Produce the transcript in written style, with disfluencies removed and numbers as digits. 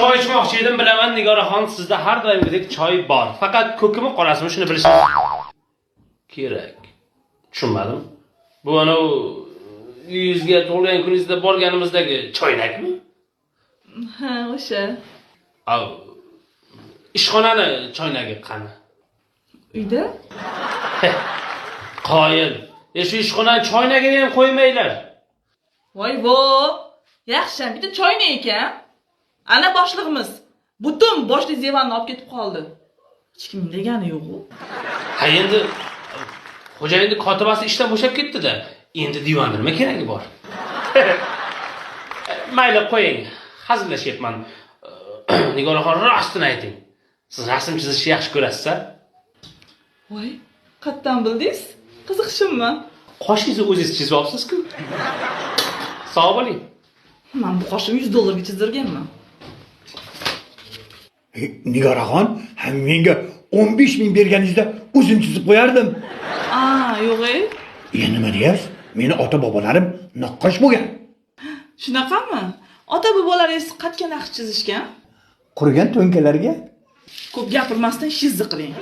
Choy ichmoqchi edim, bilaman Nigoraxon, sizda har doimgidek choy bor. Faqat ko'kimi qolasimi, shuni bilishingiz kerak. Tushunmadim. Bu ana uyingizga tug'ilgan kuningizda borganimizdagi choynakmi? Ha, o'sha. Av. Ishxonani choynagi qani? Uyda? Qoyil. Shu ishxonani choynagini ham qo'ymaylar. Voy-vo! Yaxshi, bitta choynak ekan. Ana boshlig'imiz butun boshli zevanni olib ketib qoldi. Hech kim degani yo'q-ku. Ha endi xo'jayinning kotibasi ishdan bo'shab ketdi-da. Endi divanda nima keragi bor? Mayli qo'ying. Hazillashyapman. Nigoraxon, rostini ayting. Siz rasm chizishni yaxshi ko'rasiz-a? Voy, qayerdan bildingiz? Qiziqishimmi? Qoshingizni o'zingiz chizib olibsiz-ku. Sog' bo'ling. Men bu qoshimni $100 chizdirganman. Nigoraxon, menga 15.000 berganingizda o'zim chizib qo'yardim. Yo'q-ey. Nima deyapsiz? Meni ota-bobolarim naqqosh bo'lgan. Shunaqami? Ota-bobolaringiz qatga naqsh chizishgan? Qurgan to'nkalarga Ko'p gapirmasdan ishni qiling.